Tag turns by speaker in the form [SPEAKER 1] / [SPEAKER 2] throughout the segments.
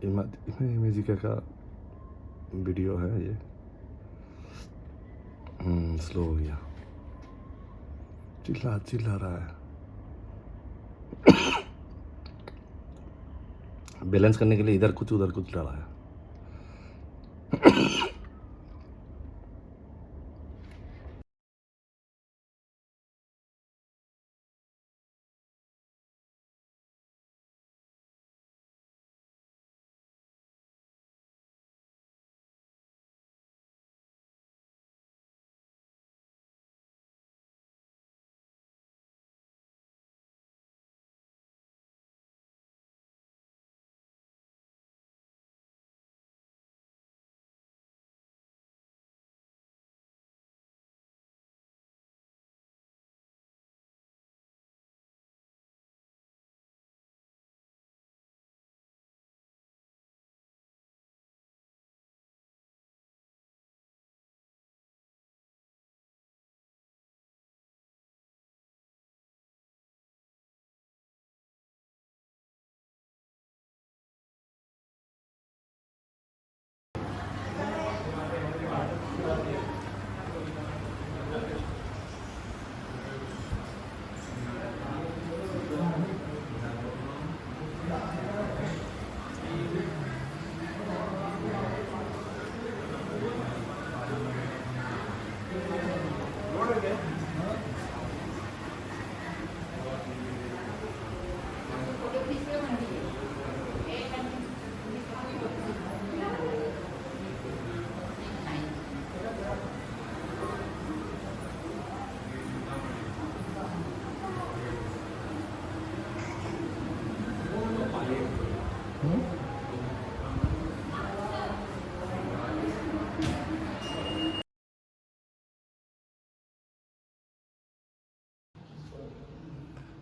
[SPEAKER 1] इमेजिका का वीडियो है ये। स्लो हो गया, चिल्ला चिल्ला रहा है। बैलेंस करने के लिए इधर कुछ उधर कुछ डाला है।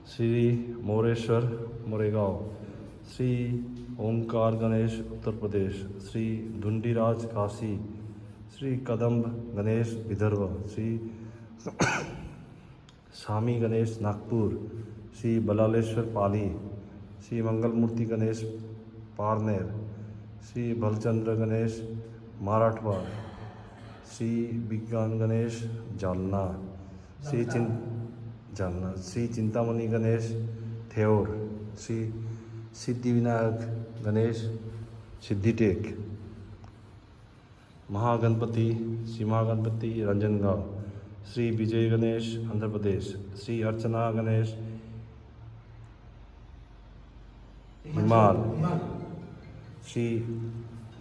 [SPEAKER 1] श्री मोरेश्वर मोरेगांव, श्री ओंकार गणेश उत्तर प्रदेश, श्री धुंडीराज काशी, श्री कदम्ब गणेश विदर्भ, श्री स्वामी गणेश नागपुर, श्री बलालेश्वर पाली, श्री मंगलमूर्ति गणेश पारनेर, श्री भलचंद्र गणेश मराठवाड़, श्री विज्ञान गणेश जालना, श्री चिंतामणि गणेश थेऊर, श्री सिद्धिविनायक गणेश सिद्धिटेक, महागणपति श्री महागणपति रंजनगांव, श्री विजय गणेश आंध्र प्रदेश, श्री अर्चना गणेश हिमाल, श्री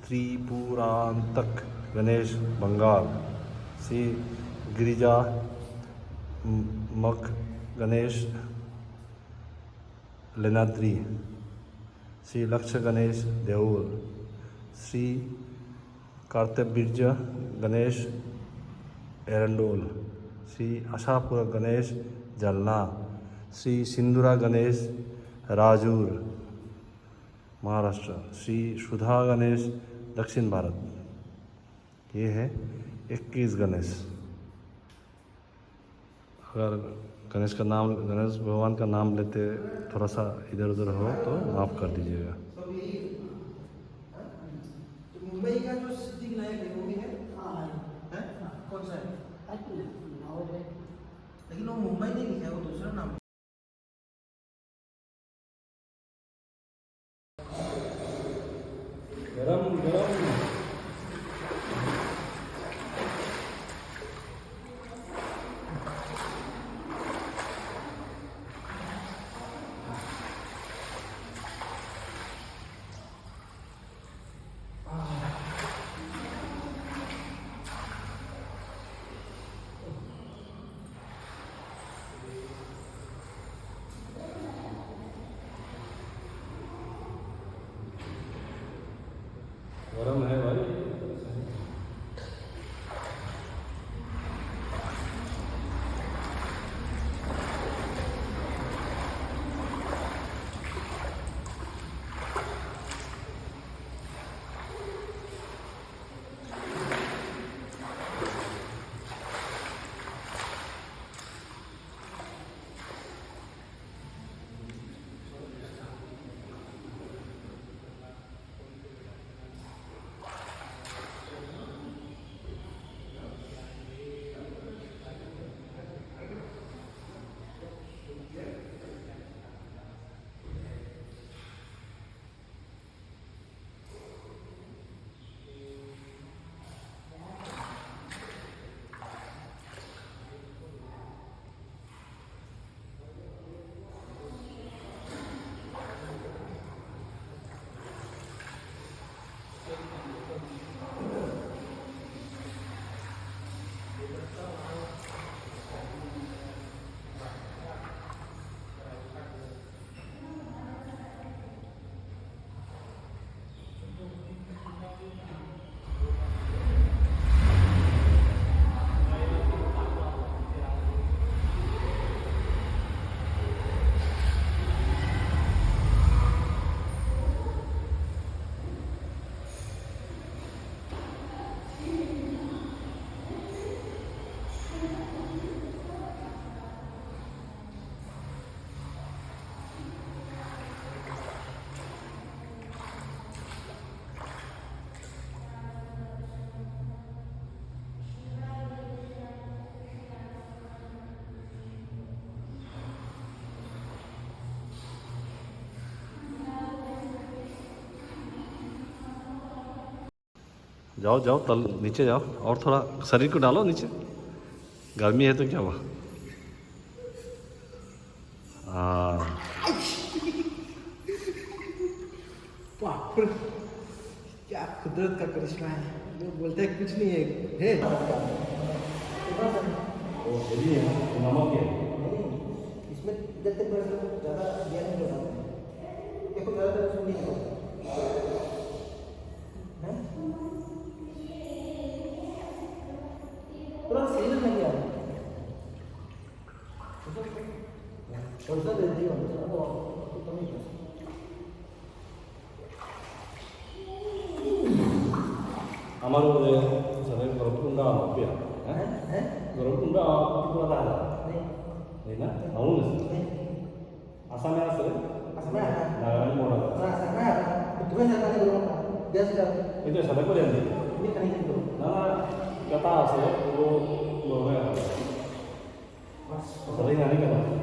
[SPEAKER 1] त्रिपुरांतक गणेश बंगाल, श्री गिरिजा मक गणेश लेनाद्री, श्री लक्ष्य गणेश देऊर, श्री कार्तवीर्ज गणेश एरंडोल, श्री आशापुर गणेश जालना, श्री सिंधुरा गणेश राजूर महाराष्ट्र, श्री सुधा गणेश दक्षिण भारत। ये है 21 गणेश। अगर गणेश भगवान का नाम लेते थोड़ा सा इधर उधर हो तो माफ़ कर दीजिएगा।
[SPEAKER 2] मुंबई का जो सिद्धिविनायक है वो भी है। है कौन सा है? लेकिन वो मुंबई नहीं लिखा है, वो दूसरा नाम।
[SPEAKER 1] गरम गरम जाओ जाओ तल नीचे जाओ और थोड़ा शरीर को डालो नीचे, गर्मी है तो क्या हुआ। हाँ
[SPEAKER 2] बाप रे, क्या कुदरत का करिश्मा है, लोग बोलते हैं कुछ नहीं है। हे
[SPEAKER 1] वो हेवी है, नमक है।
[SPEAKER 2] इसमें इधर तक ज़्यादा दिया नहीं होता, देखो ज़्यादा इसमें नहीं होता है, पूरा सीजन नहीं आ रहा। कौन सा दे दिया वो तो नहीं कर।
[SPEAKER 1] हमारे वो सर गरमकुंडा पिया है, गरमकुंडा कितना दादा नहीं ना नाऊ नहीं असम में सर
[SPEAKER 2] असम में
[SPEAKER 1] नागालैंड मोड़ा
[SPEAKER 2] असम में तुम्हें जाना है गरम गैस जा
[SPEAKER 1] itu sadar ko jangan
[SPEAKER 2] ini kan itu
[SPEAKER 1] nah kata saya itu lonavala
[SPEAKER 2] mas
[SPEAKER 1] sering hari kan